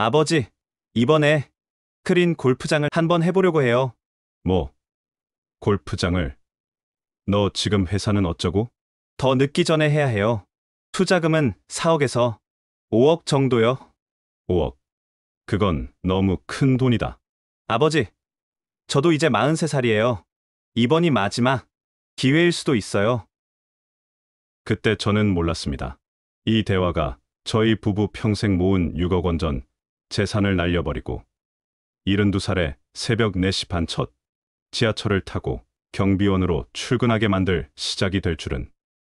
아버지, 이번에 크린 골프장을 한번 해보려고 해요. 뭐, 골프장을. 너 지금 회사는 어쩌고? 더 늦기 전에 해야 해요. 투자금은 4억에서 5억 정도요. 5억. 그건 너무 큰 돈이다. 아버지, 저도 이제 43살이에요. 이번이 마지막 기회일 수도 있어요. 그때 저는 몰랐습니다. 이 대화가 저희 부부 평생 모은 6억 원 전 재산을 날려버리고 72살에 새벽 4시 반 첫 지하철을 타고 경비원으로 출근하게 만들 시작이 될 줄은.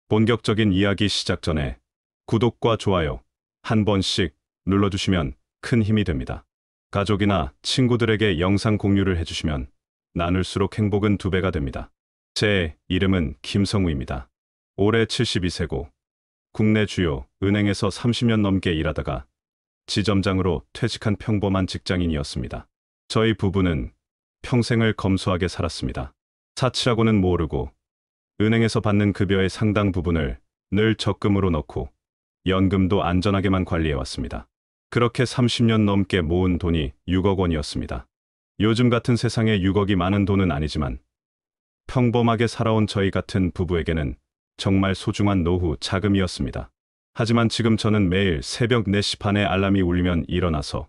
본격적인 이야기 시작 전에 구독과 좋아요 한 번씩 눌러주시면 큰 힘이 됩니다. 가족이나 친구들에게 영상 공유를 해주시면 나눌수록 행복은 2배가 됩니다. 제 이름은 김성우입니다. 올해 72세고 국내 주요 은행에서 30년 넘게 일하다가 지점장으로 퇴직한 평범한 직장인이었습니다. 저희 부부는 평생을 검소하게 살았습니다. 사치라고는 모르고 은행에서 받는 급여의 상당 부분을 늘 적금으로 넣고 연금도 안전하게만 관리해왔습니다. 그렇게 30년 넘게 모은 돈이 6억 원이었습니다. 요즘 같은 세상에 6억이 많은 돈은 아니지만 평범하게 살아온 저희 같은 부부에게는 정말 소중한 노후 자금이었습니다. 하지만 지금 저는 매일 새벽 4시 반에 알람이 울리면 일어나서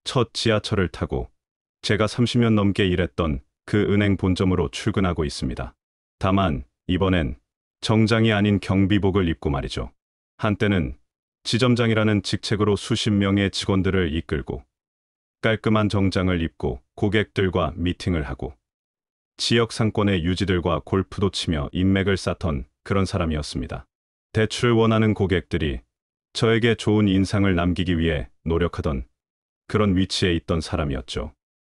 첫 지하철을 타고 제가 30년 넘게 일했던 그 은행 본점으로 출근하고 있습니다. 다만 이번엔 정장이 아닌 경비복을 입고 말이죠. 한때는 지점장이라는 직책으로 수십 명의 직원들을 이끌고 깔끔한 정장을 입고 고객들과 미팅을 하고 지역 상권의 유지들과 골프도 치며 인맥을 쌓던 그런 사람이었습니다. 대출을 원하는 고객들이 저에게 좋은 인상을 남기기 위해 노력하던 그런 위치에 있던 사람이었죠.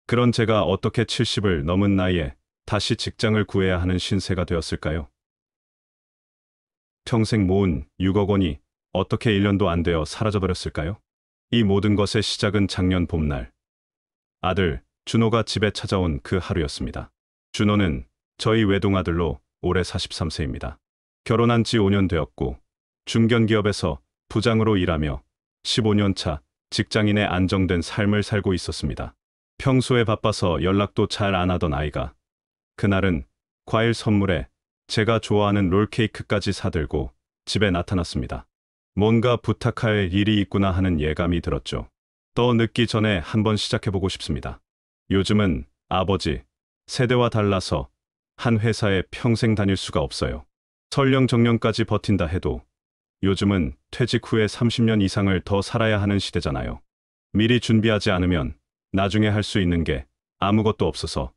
그런 제가 어떻게 70을 넘은 나이에 다시 직장을 구해야 하는 신세가 되었을까요? 평생 모은 6억 원이 어떻게 1년도 안 되어 사라져버렸을까요? 이 모든 것의 시작은 작년 봄날 아들 준호가 집에 찾아온 그 하루였습니다. 준호는 저희 외동아들로 올해 43세입니다. 결혼한 지 5년 되었고 중견기업에서 부장으로 일하며 15년 차 직장인의 안정된 삶을 살고 있었습니다. 평소에 바빠서 연락도 잘 안 하던 아이가 그날은 과일 선물에 제가 좋아하는 롤케이크까지 사들고 집에 나타났습니다. 뭔가 부탁할 일이 있구나 하는 예감이 들었죠. 더 늦기 전에 한번 시작해보고 싶습니다. 요즘은 아버지 세대와 달라서 한 회사에 평생 다닐 수가 없어요. 설령 정년까지 버틴다 해도 요즘은 퇴직 후에 30년 이상을 더 살아야 하는 시대잖아요. 미리 준비하지 않으면 나중에 할 수 있는 게 아무것도 없어서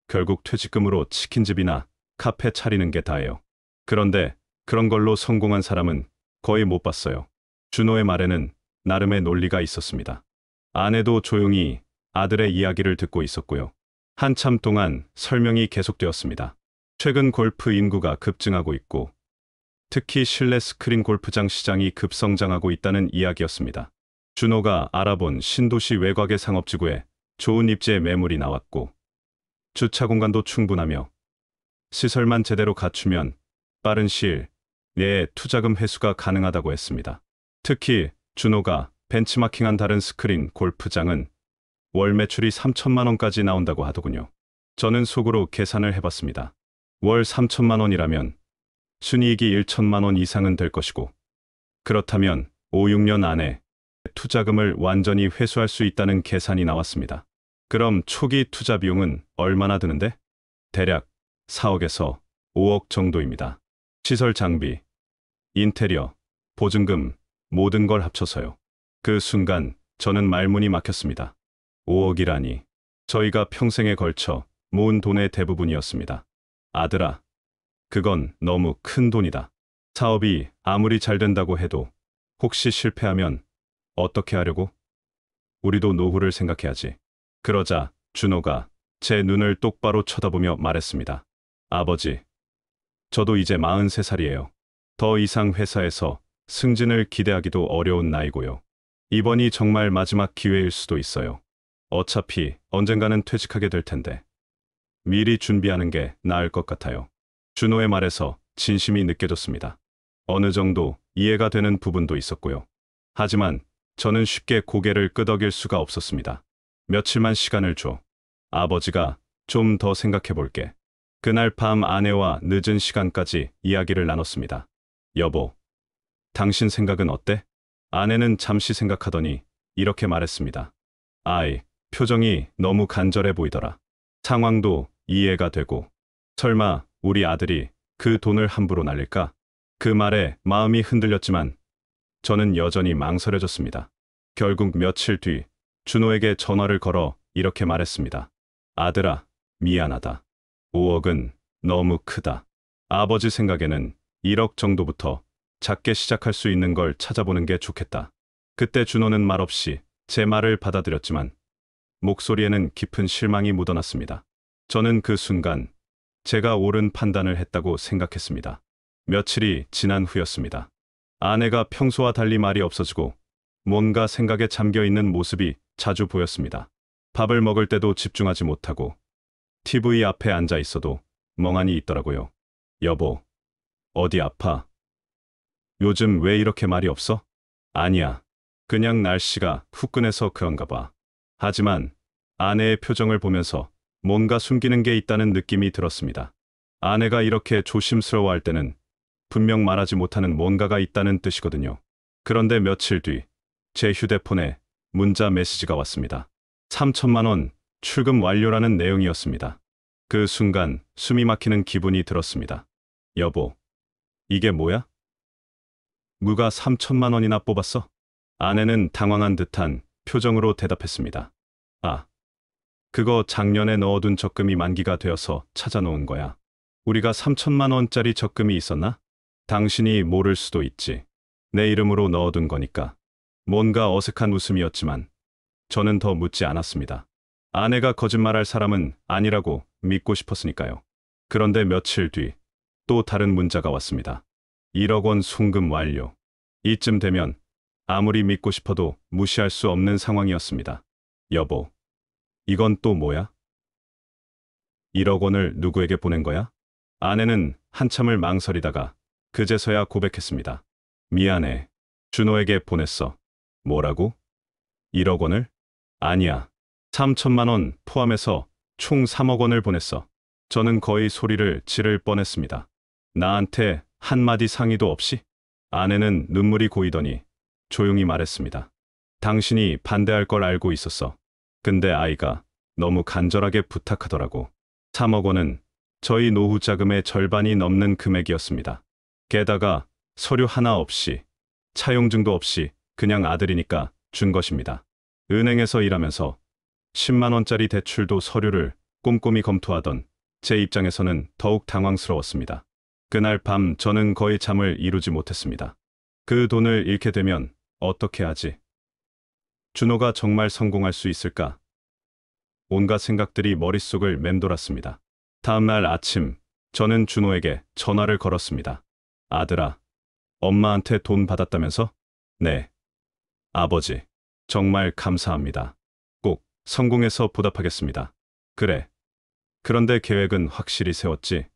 결국 퇴직금으로 치킨집이나 카페 차리는 게 다예요. 그런데 그런 걸로 성공한 사람은 거의 못 봤어요. 준호의 말에는 나름의 논리가 있었습니다. 아내도 조용히 아들의 이야기를 듣고 있었고요. 한참 동안 설명이 계속되었습니다. 최근 골프 인구가 급증하고 있고 특히 실내 스크린 골프장 시장이 급성장하고 있다는 이야기였습니다. 준호가 알아본 신도시 외곽의 상업지구에 좋은 입지의 매물이 나왔고 주차 공간도 충분하며 시설만 제대로 갖추면 빠른 시일 내에 투자금 회수가 가능하다고 했습니다. 특히 준호가 벤치마킹한 다른 스크린 골프장은 월 매출이 3천만 원까지 나온다고 하더군요. 저는 속으로 계산을 해봤습니다. 월 3천만 원이라면 순이익이 1천만 원 이상은 될 것이고 그렇다면 5, 6년 안에 투자금을 완전히 회수할 수 있다는 계산이 나왔습니다. 그럼 초기 투자 비용은 얼마나 드는데? 대략 4억에서 5억 정도입니다. 시설 장비, 인테리어, 보증금 모든 걸 합쳐서요. 그 순간 저는 말문이 막혔습니다. 5억이라니 저희가 평생에 걸쳐 모은 돈의 대부분이었습니다. 아들아, 그건 너무 큰 돈이다. 사업이 아무리 잘 된다고 해도 혹시 실패하면 어떻게 하려고? 우리도 노후를 생각해야지. 그러자 준호가 제 눈을 똑바로 쳐다보며 말했습니다. 아버지, 저도 이제 43살이에요. 더 이상 회사에서 승진을 기대하기도 어려운 나이고요. 이번이 정말 마지막 기회일 수도 있어요. 어차피 언젠가는 퇴직하게 될 텐데 미리 준비하는 게 나을 것 같아요. 준호의 말에서 진심이 느껴졌습니다. 어느 정도 이해가 되는 부분도 있었고요. 하지만 저는 쉽게 고개를 끄덕일 수가 없었습니다. 며칠만 시간을 줘. 아버지가 좀 더 생각해 볼게. 그날 밤 아내와 늦은 시간까지 이야기를 나눴습니다. 여보, 당신 생각은 어때? 아내는 잠시 생각하더니 이렇게 말했습니다. 아이, 표정이 너무 간절해 보이더라. 상황도 이해가 되고. 설마 우리 아들이 그 돈을 함부로 날릴까? 그 말에 마음이 흔들렸지만 저는 여전히 망설여졌습니다. 결국 며칠 뒤 준호에게 전화를 걸어 이렇게 말했습니다. 아들아, 미안하다. 5억은 너무 크다. 아버지 생각에는 1억 정도부터 작게 시작할 수 있는 걸 찾아보는 게 좋겠다. 그때 준호는 말없이 제 말을 받아들였지만 목소리에는 깊은 실망이 묻어났습니다. 저는 그 순간 제가 옳은 판단을 했다고 생각했습니다. 며칠이 지난 후였습니다. 아내가 평소와 달리 말이 없어지고 뭔가 생각에 잠겨 있는 모습이 자주 보였습니다. 밥을 먹을 때도 집중하지 못하고 TV 앞에 앉아 있어도 멍하니 있더라고요. 여보, 어디 아파? 요즘 왜 이렇게 말이 없어? 아니야. 그냥 날씨가 후끈해서 그런가 봐. 하지만 아내의 표정을 보면서 뭔가 숨기는 게 있다는 느낌이 들었습니다. 아내가 이렇게 조심스러워할 때는 분명 말하지 못하는 뭔가가 있다는 뜻이거든요. 그런데 며칠 뒤 제 휴대폰에 문자 메시지가 왔습니다. 3천만 원 출금 완료라는 내용이었습니다. 그 순간 숨이 막히는 기분이 들었습니다. 여보, 이게 뭐야? 누가 3천만 원이나 뽑았어? 아내는 당황한 듯한 표정으로 대답했습니다. 아, 그거 작년에 넣어둔 적금이 만기가 되어서 찾아놓은 거야. 우리가 3천만 원짜리 적금이 있었나? 당신이 모를 수도 있지. 내 이름으로 넣어둔 거니까. 뭔가 어색한 웃음이었지만 저는 더 묻지 않았습니다. 아내가 거짓말할 사람은 아니라고 믿고 싶었으니까요. 그런데 며칠 뒤 또 다른 문자가 왔습니다. 1억 원 송금 완료. 이쯤 되면 아무리 믿고 싶어도 무시할 수 없는 상황이었습니다. 여보, 이건 또 뭐야? 1억 원을 누구에게 보낸 거야? 아내는 한참을 망설이다가 그제서야 고백했습니다. 미안해. 준호에게 보냈어. 뭐라고? 1억 원을? 아니야. 3천만 원 포함해서 총 3억 원을 보냈어. 저는 거의 소리를 지를 뻔했습니다. 나한테 한마디 상의도 없이? 아내는 눈물이 고이더니 조용히 말했습니다. 당신이 반대할 걸 알고 있었어. 근데 아이가 너무 간절하게 부탁하더라고. 3억 원은 저희 노후 자금의 절반이 넘는 금액이었습니다. 게다가 서류 하나 없이, 차용증도 없이 그냥 아들이니까 준 것입니다. 은행에서 일하면서 10만 원짜리 대출도 서류를 꼼꼼히 검토하던 제 입장에서는 더욱 당황스러웠습니다. 그날 밤 저는 거의 잠을 이루지 못했습니다. 그 돈을 잃게 되면 어떻게 하지? 준호가 정말 성공할 수 있을까? 온갖 생각들이 머릿속을 맴돌았습니다. 다음 날 아침, 저는 준호에게 전화를 걸었습니다. 아들아, 엄마한테 돈 받았다면서? 네. 아버지, 정말 감사합니다. 꼭 성공해서 보답하겠습니다. 그래. 그런데 계획은 확실히 세웠지?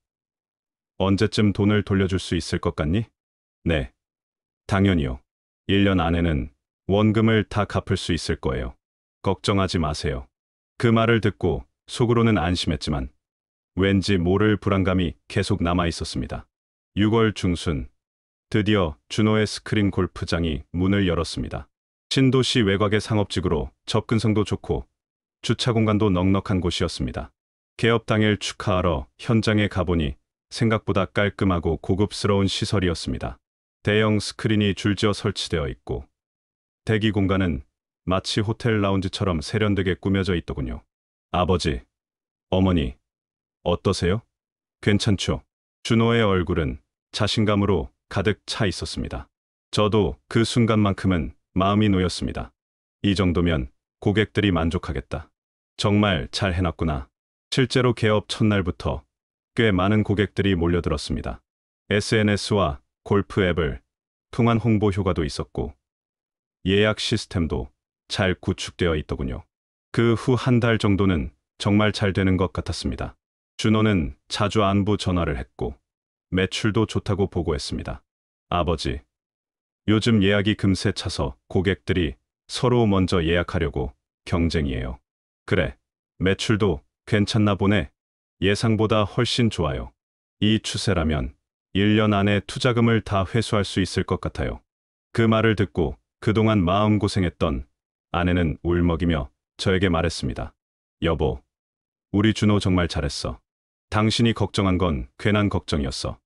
언제쯤 돈을 돌려줄 수 있을 것 같니? 네. 당연히요. 1년 안에는 원금을 다 갚을 수 있을 거예요. 걱정하지 마세요. 그 말을 듣고 속으로는 안심했지만 왠지 모를 불안감이 계속 남아 있었습니다. 6월 중순, 드디어 준호의 스크린 골프장이 문을 열었습니다. 신도시 외곽의 상업지구로 접근성도 좋고 주차 공간도 넉넉한 곳이었습니다. 개업 당일 축하하러 현장에 가보니 생각보다 깔끔하고 고급스러운 시설이었습니다. 대형 스크린이 줄지어 설치되어 있고 대기 공간은 마치 호텔 라운지처럼 세련되게 꾸며져 있더군요. 아버지, 어머니, 어떠세요? 괜찮죠? 준호의 얼굴은 자신감으로 가득 차 있었습니다. 저도 그 순간만큼은 마음이 놓였습니다. 이 정도면 고객들이 만족하겠다. 정말 잘 해놨구나. 실제로 개업 첫날부터 꽤 많은 고객들이 몰려들었습니다. SNS와 골프 앱을 통한 홍보 효과도 있었고 예약 시스템도 잘 구축되어 있더군요. 그 후 한 달 정도는 정말 잘 되는 것 같았습니다. 준호는 자주 안부 전화를 했고 매출도 좋다고 보고했습니다. 아버지, 요즘 예약이 금세 차서 고객들이 서로 먼저 예약하려고 경쟁이에요. 그래, 매출도 괜찮나 보네. 예상보다 훨씬 좋아요. 이 추세라면 1년 안에 투자금을 다 회수할 수 있을 것 같아요. 그 말을 듣고 그동안 마음고생했던 아내는 울먹이며 저에게 말했습니다. 여보, 우리 준호 정말 잘했어. 당신이 걱정한 건 괜한 걱정이었어.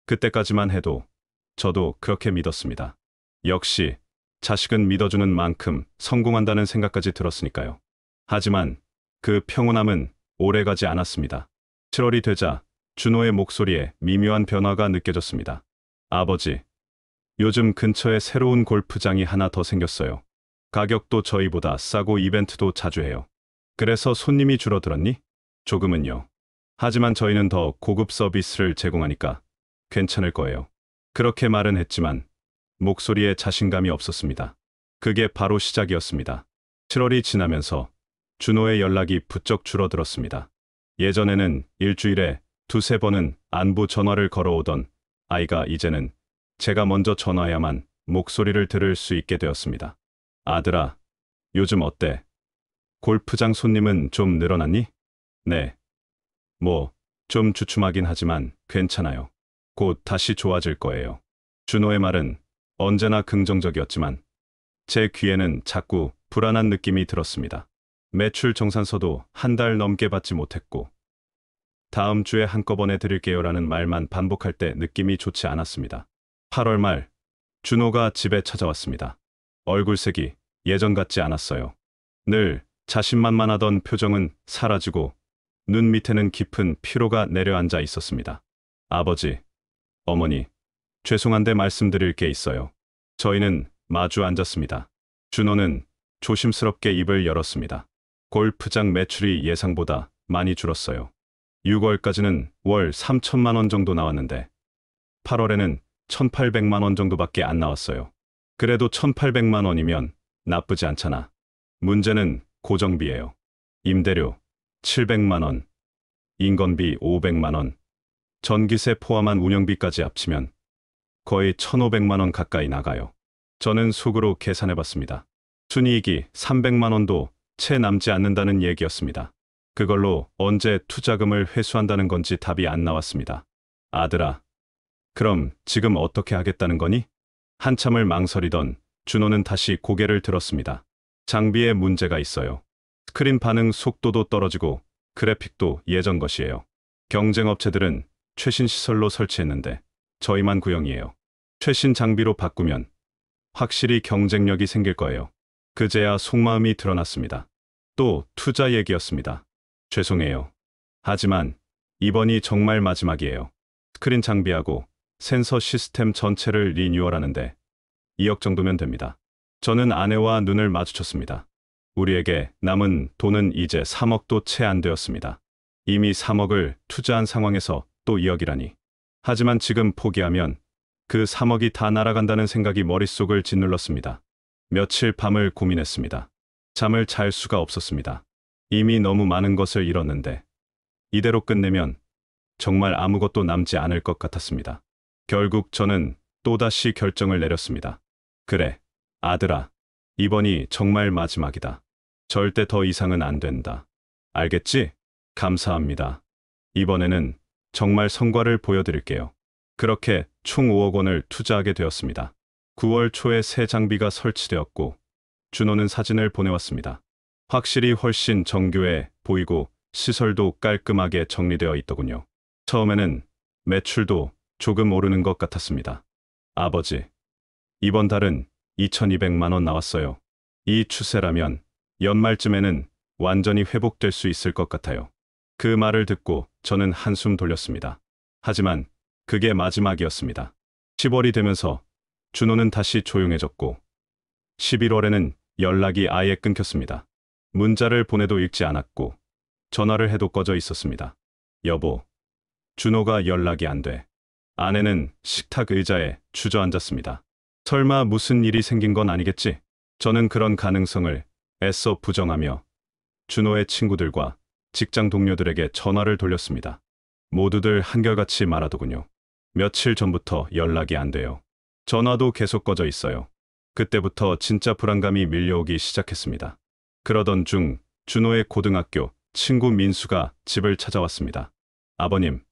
그때까지만 해도 저도 그렇게 믿었습니다. 역시 자식은 믿어주는 만큼 성공한다는 생각까지 들었으니까요. 하지만 그 평온함은 오래가지 않았습니다. 7월이 되자 준호의 목소리에 미묘한 변화가 느껴졌습니다. 아버지, 요즘 근처에 새로운 골프장이 하나 더 생겼어요. 가격도 저희보다 싸고 이벤트도 자주 해요. 그래서 손님이 줄어들었니? 조금은요. 하지만 저희는 더 고급 서비스를 제공하니까 괜찮을 거예요. 그렇게 말은 했지만 목소리에 자신감이 없었습니다. 그게 바로 시작이었습니다. 7월이 지나면서 준호의 연락이 부쩍 줄어들었습니다. 예전에는 일주일에 두세 번은 안부 전화를 걸어오던 아이가 이제는 제가 먼저 전화해야만 목소리를 들을 수 있게 되었습니다. 아들아, 요즘 어때? 골프장 손님은 좀 늘어났니? 네. 좀 주춤하긴 하지만 괜찮아요. 곧 다시 좋아질 거예요. 준호의 말은 언제나 긍정적이었지만 제 귀에는 자꾸 불안한 느낌이 들었습니다. 매출 정산서도 한 달 넘게 받지 못했고 다음 주에 한꺼번에 드릴게요라는 말만 반복할 때 느낌이 좋지 않았습니다. 8월 말 준호가 집에 찾아왔습니다. 얼굴색이 예전 같지 않았어요. 늘 자신만만하던 표정은 사라지고 눈 밑에는 깊은 피로가 내려앉아 있었습니다. 아버지, 어머니, 죄송한데 말씀드릴 게 있어요. 저희는 마주 앉았습니다. 준호는 조심스럽게 입을 열었습니다. 골프장 매출이 예상보다 많이 줄었어요. 6월까지는 월 3천만 원 정도 나왔는데 8월에는 1,800만 원 정도밖에 안 나왔어요. 그래도 1,800만 원이면 나쁘지 않잖아. 문제는 고정비예요. 임대료 700만 원, 인건비 500만 원, 전기세 포함한 운영비까지 합치면 거의 1,500만 원 가까이 나가요. 저는 속으로 계산해봤습니다. 순이익이 300만 원도 채 남지 않는다는 얘기였습니다. 그걸로 언제 투자금을 회수한다는 건지 답이 안 나왔습니다. 아들아, 그럼 지금 어떻게 하겠다는 거니? 한참을 망설이던 준호는 다시 고개를 들었습니다. 장비에 문제가 있어요. 스크린 반응 속도도 떨어지고 그래픽도 예전 것이에요. 경쟁 업체들은 최신 시설로 설치했는데 저희만 구형이에요. 최신 장비로 바꾸면 확실히 경쟁력이 생길 거예요. 그제야 속마음이 드러났습니다. 또 투자 얘기였습니다. 죄송해요. 하지만 이번이 정말 마지막이에요. 스크린 장비하고 센서 시스템 전체를 리뉴얼하는데 2억 정도면 됩니다. 저는 아내와 눈을 마주쳤습니다. 우리에게 남은 돈은 이제 3억도 채 안 되었습니다. 이미 3억을 투자한 상황에서 또 2억이라니. 하지만 지금 포기하면 그 3억이 다 날아간다는 생각이 머릿속을 짓눌렀습니다. 며칠 밤을 고민했습니다. 잠을 잘 수가 없었습니다. 이미 너무 많은 것을 잃었는데 이대로 끝내면 정말 아무것도 남지 않을 것 같았습니다. 결국 저는 또다시 결정을 내렸습니다. 그래, 아들아, 이번이 정말 마지막이다. 절대 더 이상은 안 된다. 알겠지? 감사합니다. 이번에는 정말 성과를 보여드릴게요. 그렇게 총 5억 원을 투자하게 되었습니다. 9월 초에 새 장비가 설치되었고 준호는 사진을 보내왔습니다. 확실히 훨씬 정교해 보이고 시설도 깔끔하게 정리되어 있더군요. 처음에는 매출도 조금 오르는 것 같았습니다. 아버지, 이번 달은 2,200만 원 나왔어요. 이 추세라면 연말쯤에는 완전히 회복될 수 있을 것 같아요. 그 말을 듣고 저는 한숨 돌렸습니다. 하지만 그게 마지막이었습니다. 10월이 되면서 준호는 다시 조용해졌고 11월에는 연락이 아예 끊겼습니다. 문자를 보내도 읽지 않았고 전화를 해도 꺼져 있었습니다. 여보, 준호가 연락이 안 돼. 아내는 식탁 의자에 주저앉았습니다. 설마 무슨 일이 생긴 건 아니겠지? 저는 그런 가능성을 애써 부정하며 준호의 친구들과 직장 동료들에게 전화를 돌렸습니다. 모두들 한결같이 말하더군요. 며칠 전부터 연락이 안 돼요. 전화도 계속 꺼져 있어요. 그때부터 진짜 불안감이 밀려오기 시작했습니다. 그러던 중 준호의 고등학교 친구 민수가 집을 찾아왔습니다. 아버님,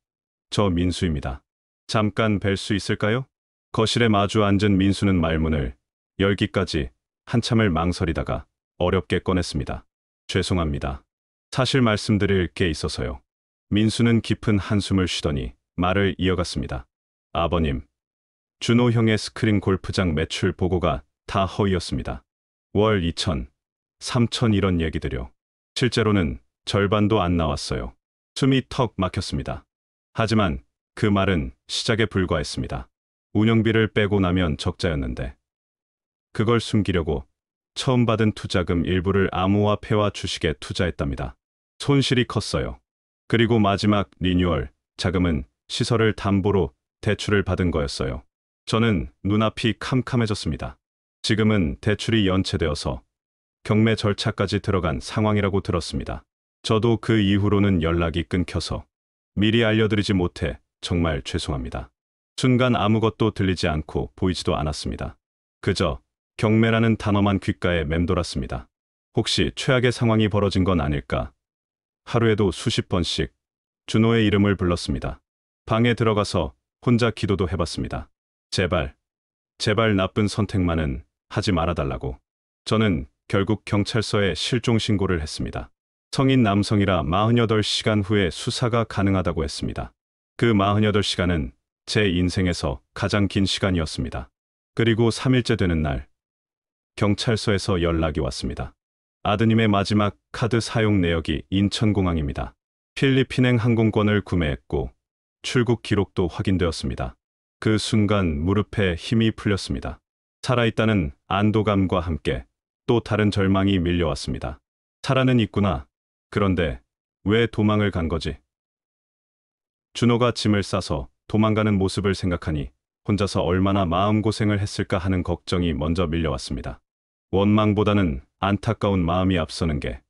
저 민수입니다. 잠깐 뵐 수 있을까요? 거실에 마주 앉은 민수는 말문을 열기까지 한참을 망설이다가 어렵게 꺼냈습니다. 죄송합니다. 사실 말씀드릴 게 있어서요. 민수는 깊은 한숨을 쉬더니 말을 이어갔습니다. 아버님, 준호 형의 스크린 골프장 매출 보고가 다 허위였습니다. 월 2천, 3천 이런 얘기들요. 실제로는 절반도 안 나왔어요. 숨이 턱 막혔습니다. 하지만 그 말은 시작에 불과했습니다. 운영비를 빼고 나면 적자였는데 그걸 숨기려고 처음 받은 투자금 일부를 암호화폐와 주식에 투자했답니다. 손실이 컸어요. 그리고 마지막 리뉴얼 자금은 시설을 담보로 대출을 받은 거였어요. 저는 눈앞이 캄캄해졌습니다. 지금은 대출이 연체되어서 경매 절차까지 들어간 상황이라고 들었습니다. 저도 그 이후로는 연락이 끊겨서 미리 알려드리지 못해 정말 죄송합니다. 순간 아무것도 들리지 않고 보이지도 않았습니다. 그저 경매라는 단어만 귓가에 맴돌았습니다. 혹시 최악의 상황이 벌어진 건 아닐까? 하루에도 수십 번씩 준호의 이름을 불렀습니다. 방에 들어가서 혼자 기도도 해봤습니다. 제발, 제발 나쁜 선택만은 하지 말아달라고. 저는 결국 경찰서에 실종 신고를 했습니다. 성인 남성이라 48시간 후에 수사가 가능하다고 했습니다. 그 48시간은 제 인생에서 가장 긴 시간이었습니다. 그리고 3일째 되는 날, 경찰서에서 연락이 왔습니다. 아드님의 마지막 카드 사용 내역이 인천공항입니다. 필리핀행 항공권을 구매했고 출국 기록도 확인되었습니다. 그 순간 무릎에 힘이 풀렸습니다. 살아있다는 안도감과 함께 또 다른 절망이 밀려왔습니다. 살아는 있구나. 그런데 왜 도망을 간 거지? 준호가 짐을 싸서 도망가는 모습을 생각하니 혼자서 얼마나 마음고생을 했을까 하는 걱정이 먼저 밀려왔습니다. 원망보다는 안타까운 마음이 앞서는 게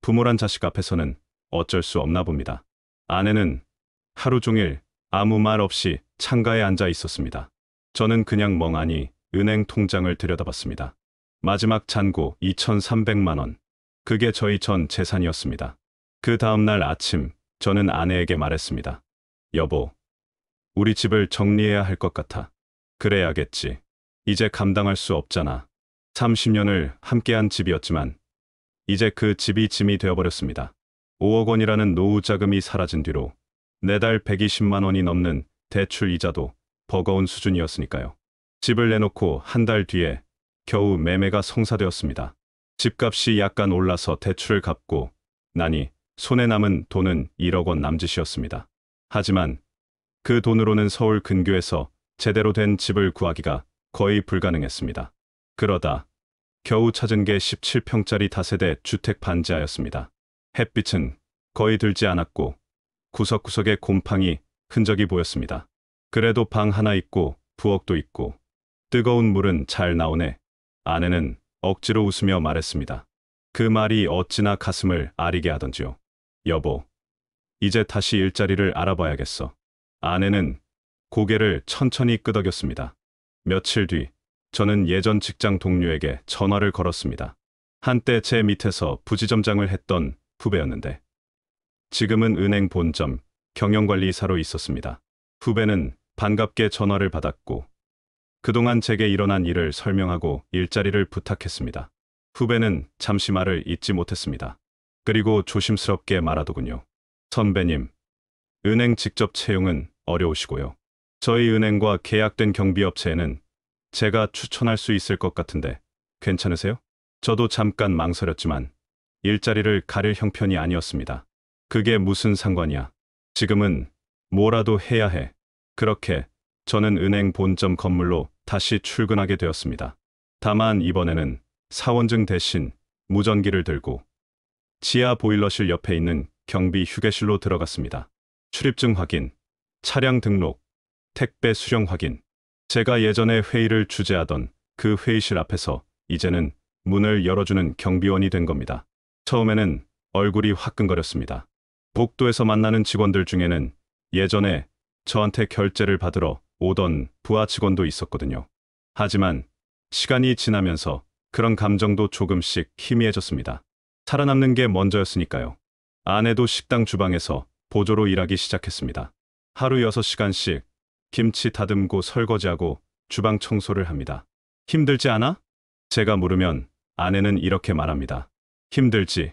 부모란 자식 앞에서는 어쩔 수 없나 봅니다. 아내는 하루 종일 아무 말 없이 창가에 앉아 있었습니다. 저는 그냥 멍하니 은행 통장을 들여다봤습니다. 마지막 잔고 2,300만 원. 그게 저희 전 재산이었습니다. 그 다음날 아침 저는 아내에게 말했습니다. 여보, 우리 집을 정리해야 할 것 같아. 그래야겠지. 이제 감당할 수 없잖아. 30년을 함께한 집이었지만 이제 그 집이 짐이 되어버렸습니다. 5억 원이라는 노후 자금이 사라진 뒤로 매달 120만 원이 넘는 대출 이자도 버거운 수준이었으니까요. 집을 내놓고 한 달 뒤에 겨우 매매가 성사되었습니다. 집값이 약간 올라서 대출을 갚고 나니 손에 남은 돈은 1억 원 남짓이었습니다. 하지만 그 돈으로는 서울 근교에서 제대로 된 집을 구하기가 거의 불가능했습니다. 그러다 겨우 찾은 게 17평짜리 다세대 주택 반지하였습니다. 햇빛은 거의 들지 않았고 구석구석에 곰팡이 흔적이 보였습니다. 그래도 방 하나 있고 부엌도 있고 뜨거운 물은 잘 나오네. 아내는 억지로 웃으며 말했습니다. 그 말이 어찌나 가슴을 아리게 하던지요. 여보, 이제 다시 일자리를 알아봐야겠어. 아내는 고개를 천천히 끄덕였습니다. 며칠 뒤 저는 예전 직장 동료에게 전화를 걸었습니다. 한때 제 밑에서 부지점장을 했던 후배였는데 지금은 은행 본점 경영관리사로 있었습니다. 후배는 반갑게 전화를 받았고 그동안 제게 일어난 일을 설명하고 일자리를 부탁했습니다. 후배는 잠시 말을 잇지 못했습니다. 그리고 조심스럽게 말하더군요. 선배님, 은행 직접 채용은 어려우시고요. 저희 은행과 계약된 경비업체에는 제가 추천할 수 있을 것 같은데 괜찮으세요? 저도 잠깐 망설였지만 일자리를 가릴 형편이 아니었습니다. 그게 무슨 상관이야. 지금은 뭐라도 해야 해. 그렇게 저는 은행 본점 건물로 다시 출근하게 되었습니다. 다만 이번에는 사원증 대신 무전기를 들고 지하 보일러실 옆에 있는 경비 휴게실로 들어갔습니다. 출입증 확인, 차량 등록, 택배 수령 확인. 제가 예전에 회의를 주재하던 그 회의실 앞에서 이제는 문을 열어주는 경비원이 된 겁니다. 처음에는 얼굴이 화끈거렸습니다. 복도에서 만나는 직원들 중에는 예전에 저한테 결제를 받으러 오던 부하 직원도 있었거든요. 하지만 시간이 지나면서 그런 감정도 조금씩 희미해졌습니다. 살아남는 게 먼저였으니까요. 아내도 식당 주방에서 보조로 일하기 시작했습니다. 하루 6시간씩 김치 다듬고 설거지하고 주방 청소를 합니다. 힘들지 않아? 제가 물으면 아내는 이렇게 말합니다. 힘들지.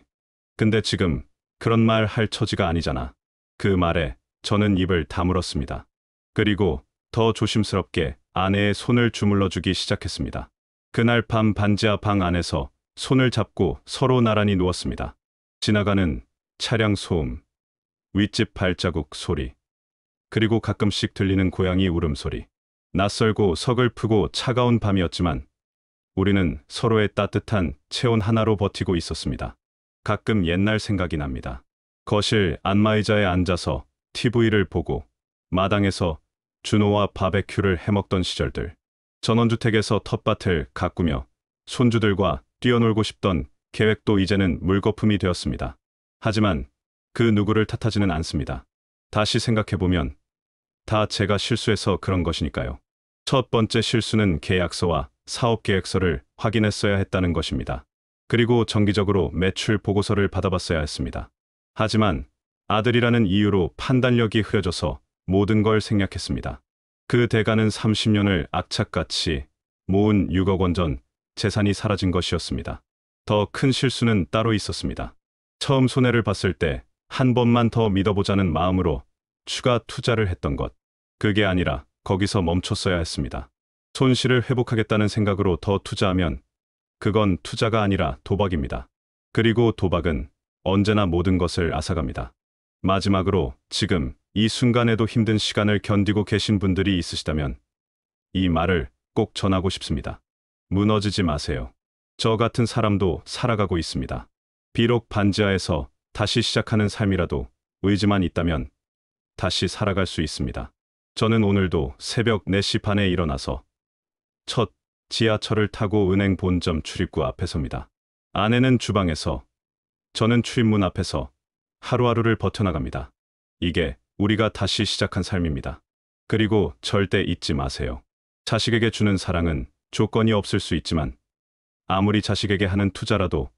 근데 지금 그런 말 할 처지가 아니잖아. 그 말에 저는 입을 다물었습니다. 그리고 더 조심스럽게 아내의 손을 주물러 주기 시작했습니다. 그날 밤 반지하 방 안에서 손을 잡고 서로 나란히 누웠습니다. 지나가는 차량 소음, 윗집 발자국 소리, 그리고 가끔씩 들리는 고양이 울음소리. 낯설고 서글프고 차가운 밤이었지만 우리는 서로의 따뜻한 체온 하나로 버티고 있었습니다. 가끔 옛날 생각이 납니다. 거실 안마의자에 앉아서 TV를 보고 마당에서 준호와 바베큐를 해먹던 시절들. 전원주택에서 텃밭을 가꾸며 손주들과 뛰어놀고 싶던 계획도 이제는 물거품이 되었습니다. 하지만 그 누구를 탓하지는 않습니다. 다시 생각해보면 다 제가 실수해서 그런 것이니까요. 첫 번째 실수는 계약서와 사업계획서를 확인했어야 했다는 것입니다. 그리고 정기적으로 매출 보고서를 받아봤어야 했습니다. 하지만 아들이라는 이유로 판단력이 흐려져서 모든 걸 생략했습니다. 그 대가는 30년을 악착같이 모은 6억 원 전 재산이 사라진 것이었습니다. 더 큰 실수는 따로 있었습니다. 처음 손해를 봤을 때 한 번만 더 믿어보자는 마음으로 추가 투자를 했던 것. 그게 아니라 거기서 멈췄어야 했습니다. 손실을 회복하겠다는 생각으로 더 투자하면 그건 투자가 아니라 도박입니다. 그리고 도박은 언제나 모든 것을 앗아갑니다. 마지막으로 지금 이 순간에도 힘든 시간을 견디고 계신 분들이 있으시다면 이 말을 꼭 전하고 싶습니다. 무너지지 마세요. 저 같은 사람도 살아가고 있습니다. 비록 반지하에서 다시 시작하는 삶이라도 의지만 있다면 다시 살아갈 수 있습니다. 저는 오늘도 새벽 4시 반에 일어나서 첫 지하철을 타고 은행 본점 출입구 앞에 섭니다. 아내는 주방에서, 저는 출입문 앞에서 하루하루를 버텨나갑니다. 이게 우리가 다시 시작한 삶입니다. 그리고 절대 잊지 마세요. 자식에게 주는 사랑은 조건이 없을 수 있지만 아무리 자식에게 하는 투자라도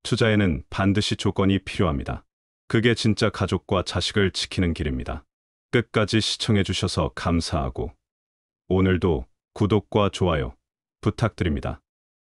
투자에는 반드시 조건이 필요합니다. 그게 진짜 가족과 자식을 지키는 길입니다. 끝까지 시청해 주셔서 감사하고 오늘도 구독과 좋아요 부탁드립니다.